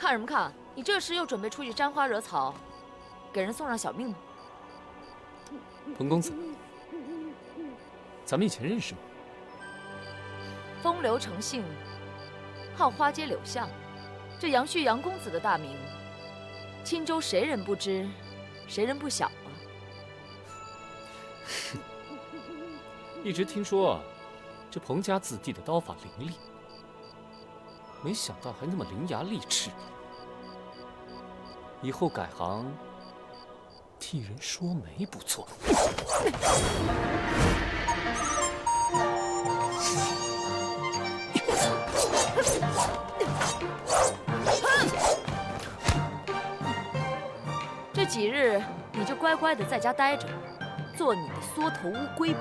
看什么看？你这时又准备出去沾花惹草，给人送上小命吗？彭公子，咱们以前认识吗？风流成性，好花街柳巷，这杨旭杨公子的大名，青州谁人不知，谁人不晓啊？一直听说啊，这彭家子弟的刀法凌厉，没想到还那么伶牙俐齿。以后改行替人说媒不错。这几日你就乖乖的在家待着，做你的缩头乌龟吧。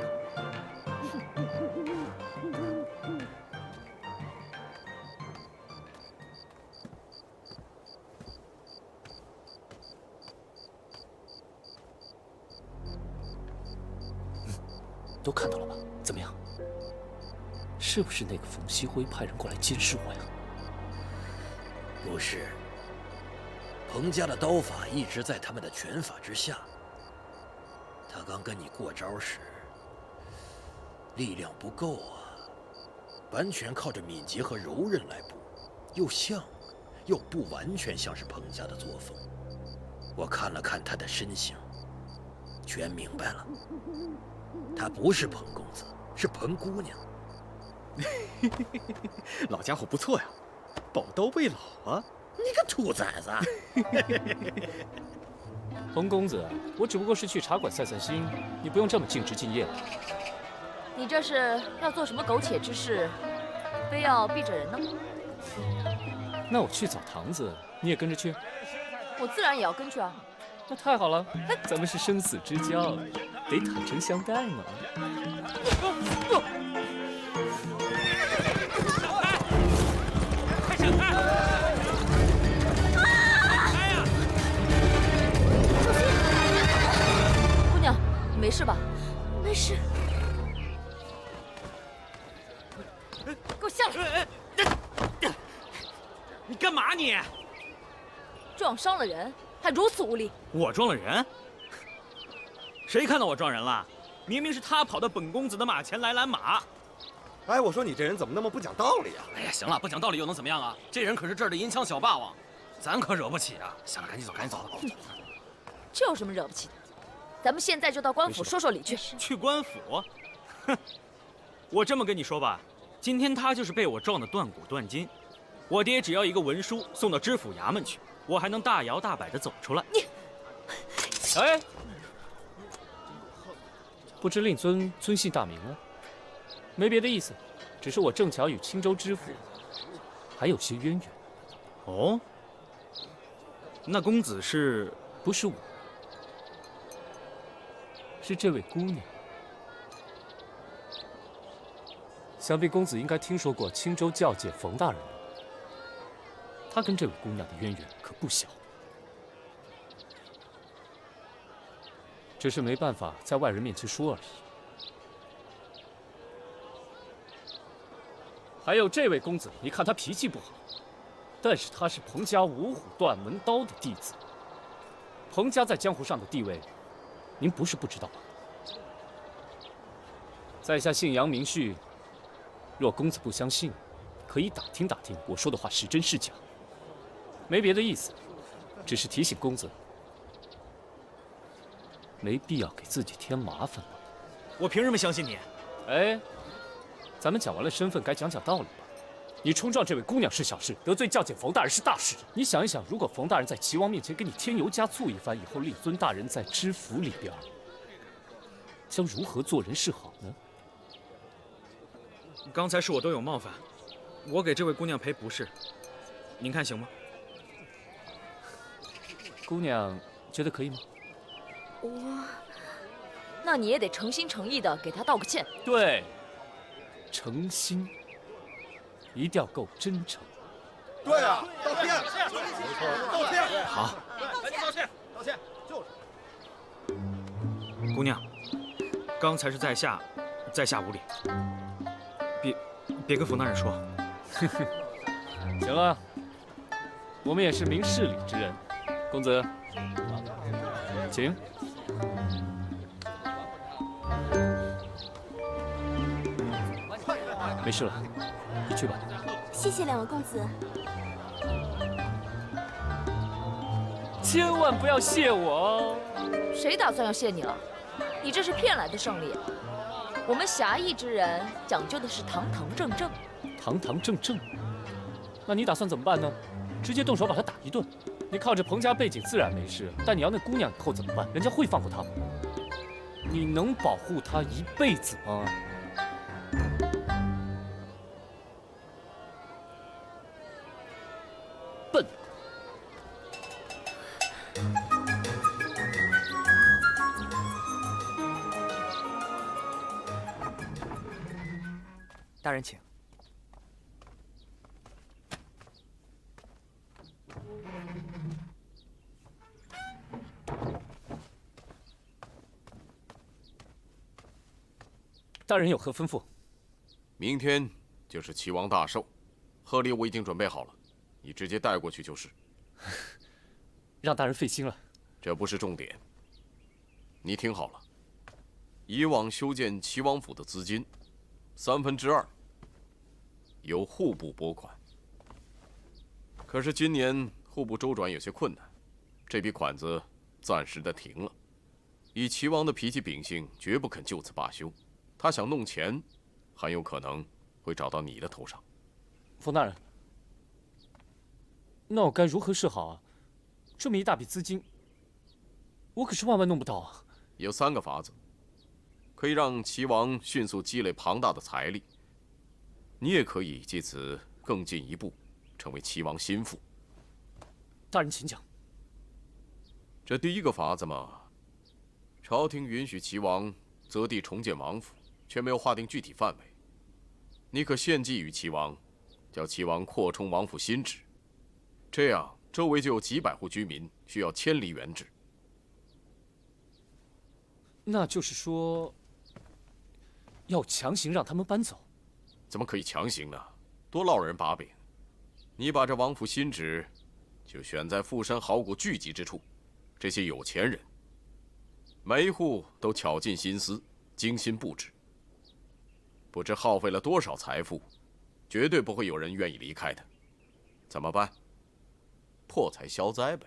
都看到了吧？怎么样？是不是那个冯锡辉派人过来监视我呀？不是，彭家的刀法一直在他们的拳法之下。他刚跟你过招时，力量不够啊，完全靠着敏捷和柔韧来补，又像，又不完全像是彭家的作风。我看了看他的身形，全明白了。他不是彭公子，是彭姑娘。老家伙不错呀，宝刀未老啊！你个兔崽子！彭公子，我只不过是去茶馆散散心，你不用这么尽职敬业。你这是要做什么苟且之事，非要避着人呢？那我去澡堂子，你也跟着去？我自然也要跟去啊。那太好了，咱们是生死之交，得坦诚相待嘛。快闪开！开呀！姑娘，你没事吧？没事。给我下来！你干嘛你？撞伤了人，还如此无礼！我撞了人？谁看到我撞人了？明明是他跑到本公子的马前来拦马。哎，我说你这人怎么那么不讲道理啊？哎呀，行了，不讲道理又能怎么样啊？这人可是这儿的银枪小霸王，咱可惹不起啊！行了，赶紧走，赶紧走。这有什么惹不起的？咱们现在就到官府说说理去。去官府？哼！我这么跟你说吧，今天他就是被我撞得断骨断筋，我爹只要一个文书送到知府衙门去，我还能大摇大摆地走出来。你，哎，不知令尊尊姓大名啊？没别的意思，只是我正巧与青州知府还有些渊源。哦，那公子是？不是我，是这位姑娘。想必公子应该听说过青州教界冯大人吧？他跟这位姑娘的渊源可不小，只是没办法在外人面前说而已。还有这位公子，你看他脾气不好，但是他是彭家五虎断门刀的弟子。彭家在江湖上的地位，您不是不知道吧？在下姓杨名旭，若公子不相信，可以打听打听我说的话是真是假。没别的意思，只是提醒公子，没必要给自己添麻烦了。我凭什么相信你？哎，咱们讲完了身份，该讲讲道理吧。你冲撞这位姑娘是小事，得罪教检冯大人是大事。你想一想，如果冯大人在齐王面前给你添油加醋一番，以后令尊大人在知府里边，将如何做人是好呢？刚才是我都有冒犯，我给这位姑娘赔不是，您看行吗？姑娘觉得可以吗？那你也得诚心诚意的给她道个歉。对，诚心，一定要够真诚。对啊，道歉，没错，道歉。好，道歉，道歉，就是。姑娘，刚才是在下无礼，别跟冯大人说。行了，我们也是明事理之人。公子，请。没事了，你去吧。谢谢两位公子。千万不要谢我哦！谁打算要谢你了？你这是骗来的胜利。我们侠义之人讲究的是堂堂正正。堂堂正正？那你打算怎么办呢？直接动手把他打一顿？你靠着彭家背景自然没事，但你要那姑娘以后怎么办？人家会放过她吗？你能保护她一辈子吗？笨！大人请。大人有何吩咐？明天就是齐王大寿，贺礼我已经准备好了，你直接带过去就是。让大人费心了。这不是重点。你听好了，以往修建齐王府的资金2/3由户部拨款，可是今年户部周转有些困难，这笔款子暂时的停了。以齐王的脾气秉性，绝不肯就此罢休。他想弄钱，很有可能会找到你的头上。冯大人，那我该如何是好啊？这么一大笔资金，我可是万万弄不到啊！有3个法子，可以让齐王迅速积累庞大的财力。你也可以借此更进一步，成为齐王心腹。大人请讲。这第1个法子嘛，朝廷允许齐王择地重建王府，却没有划定具体范围。你可献计于齐王，叫齐王扩充王府新址，这样周围就有几百户居民需要迁离原址。那就是说，要强行让他们搬走？怎么可以强行呢？多落人把柄。你把这王府新址就选在富山好古聚集之处，这些有钱人，每一户都巧尽心思，精心布置。不知耗费了多少财富，绝对不会有人愿意离开的。怎么办？破财消灾呗。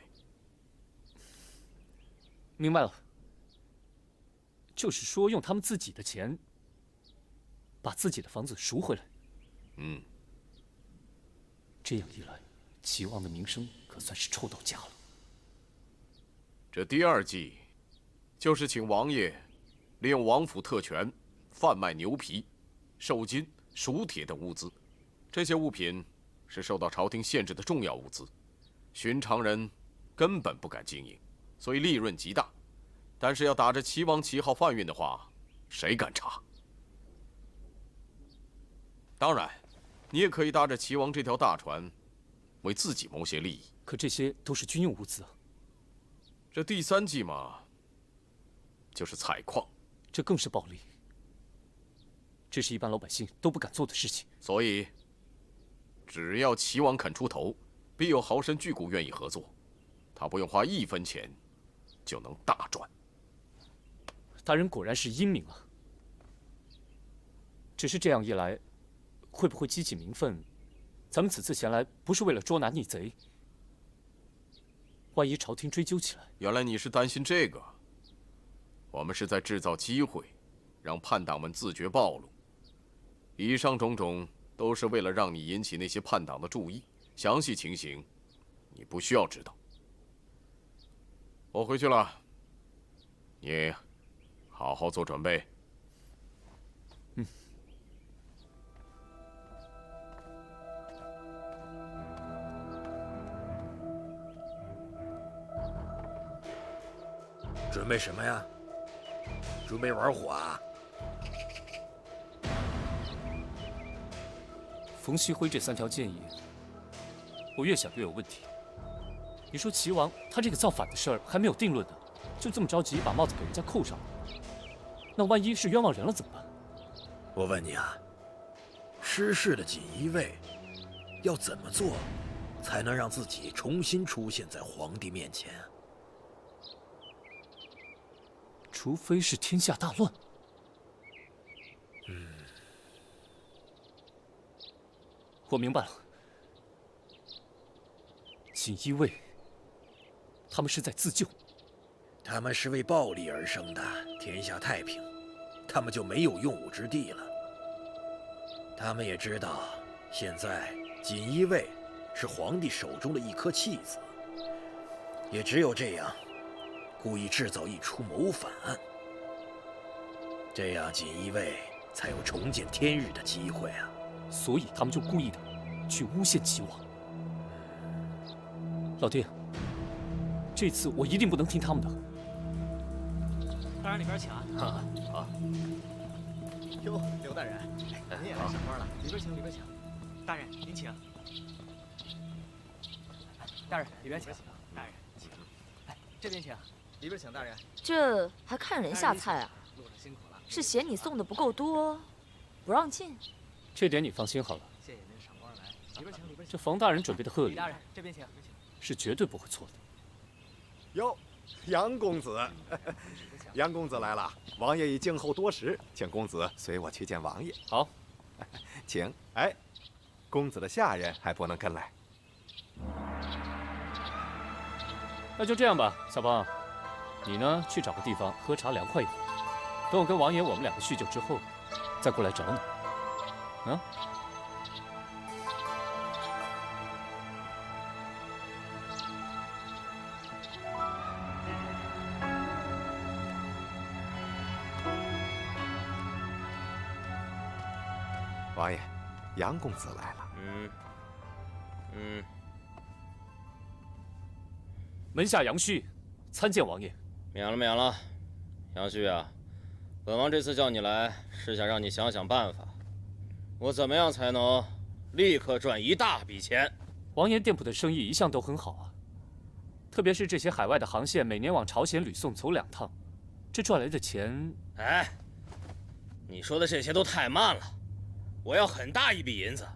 明白了。就是说，用他们自己的钱，把自己的房子赎回来。嗯。这样一来，齐王的名声可算是臭到家了。这第2计，就是请王爷利用王府特权，贩卖牛皮、寿金、熟铁等物资。这些物品是受到朝廷限制的重要物资，寻常人根本不敢经营，所以利润极大。但是要打着齐王旗号贩运的话，谁敢查？当然，你也可以搭着齐王这条大船，为自己谋些利益。可这些都是军用物资啊。这第3计嘛，就是采矿，这更是暴利。这是一般老百姓都不敢做的事情。所以，只要齐王肯出头，必有豪绅巨贾愿意合作。他不用花1分钱，就能大赚。大人果然是英明啊！只是这样一来，会不会激起民愤？咱们此次前来不是为了捉拿逆贼，万一朝廷追究起来……原来你是担心这个。我们是在制造机会，让叛党们自觉暴露。以上种种都是为了让你引起那些叛党的注意。详细情形，你不需要知道。我回去了，你好好做准备。准备什么呀？准备玩火啊？冯锡辉这3条建议，我越想越有问题。你说齐王他这个造反的事儿还没有定论呢，就这么着急把帽子给人家扣上了，那万一是冤枉人了怎么办？我问你啊，失事的锦衣卫要怎么做才能让自己重新出现在皇帝面前？除非是天下大乱。我明白了。锦衣卫，他们是在自救。他们是为暴力而生的，天下太平，他们就没有用武之地了。他们也知道，现在锦衣卫是皇帝手中的一颗弃子，也只有这样，故意制造一出谋反案，这样锦衣卫才有重见天日的机会啊！所以他们就故意的去诬陷齐王。老爹，这次我一定不能听他们的。大人里边请啊！好。哟，刘大人，您也来赏花了？里边请，里边请。大人您请。大人里边请。大人请。哎，这边请，里边请大人。这还看人下菜啊？路上辛苦了。是嫌你送的不够多，不让进？这点你放心好了。谢谢您赏光来。里边请，里边请。这冯大人准备的贺礼，大人这边请。是绝对不会错的。哟，杨公子，杨公子来了，王爷已静候多时，请公子随我去见王爷。好，请。哎，公子的下人还不能跟来。那就这样吧，小胖，你呢去找个地方喝茶凉快一会儿，等我跟王爷我们两个叙旧之后，再过来找你。啊？王爷，杨公子来了。门下杨旭参见王爷。免了，杨旭啊，本王这次叫你来，是想让你想想办法，我怎么样才能立刻赚一大笔钱？王爷店铺的生意一向都很好啊，特别是这些海外的航线，每年往朝鲜、吕宋走2趟，这赚来的钱……哎，你说的这些都太慢了，我要很大一笔银子，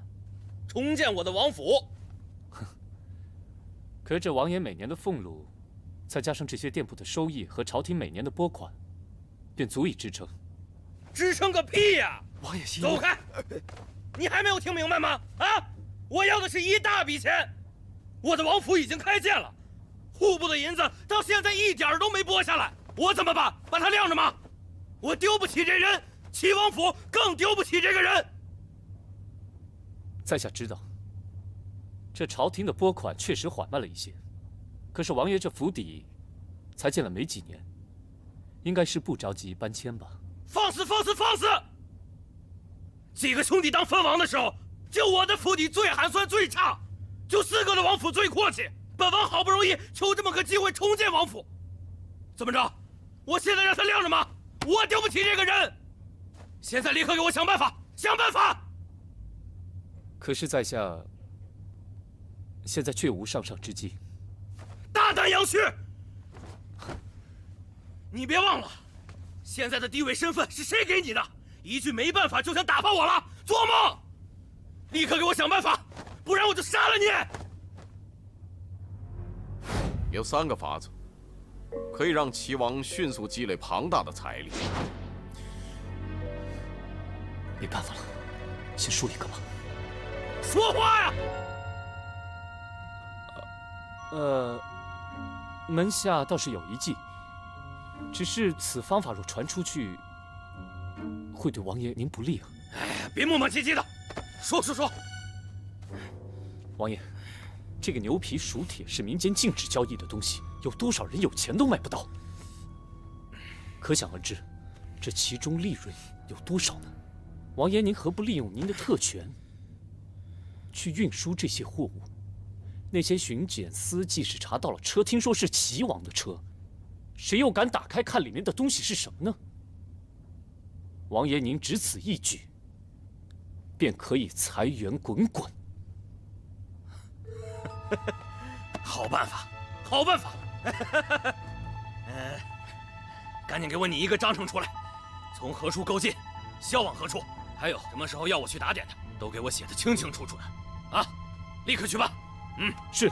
重建我的王府。可是这王爷每年的俸禄，再加上这些店铺的收益和朝廷每年的拨款，便足以支撑。支撑个屁呀！王爷息怒。走开！你还没有听明白吗？啊！我要的是一大笔钱，我的王府已经开建了，户部的银子到现在一点都没拨下来，我怎么办？把它晾着吗？我丢不起这人，齐王府更丢不起这个人。在下知道，这朝廷的拨款确实缓慢了一些，可是王爷这府邸才建了没几年，应该是不着急搬迁吧？放肆！几个兄弟当藩王的时候，就我的府邸最寒酸最差，就4个的王府最阔气。本王好不容易求这么个机会重建王府，怎么着？我现在让他晾着吗？我丢不起这个人。现在立刻给我想办法！可是在下现在确无上上之计。大胆杨旭！你别忘了，现在的地位身份是谁给你的？一句没办法就想打发我了？做梦！立刻给我想办法，不然我就杀了你！有3个法子，可以让齐王迅速积累庞大的财力。没办法了，先说一个吧。说话呀！门下倒是有一计，只是此方法若传出去，会对王爷您不利啊。哎呀，别磨磨唧唧的，说。王爷，这个牛皮熟铁是民间禁止交易的东西，有多少人有钱都买不到，可想而知，这其中利润有多少呢？王爷，您何不利用您的特权，去运输这些货物？那些巡检司即使查到了车，听说是齐王的车，谁又敢打开看里面的东西是什么呢？王爷，您只此一举，便可以财源滚滚。好办法！赶紧给我拟一个章程出来，从何处购进，销往何处，还有什么时候要我去打点的，都给我写得清清楚楚的，啊！立刻去办。是。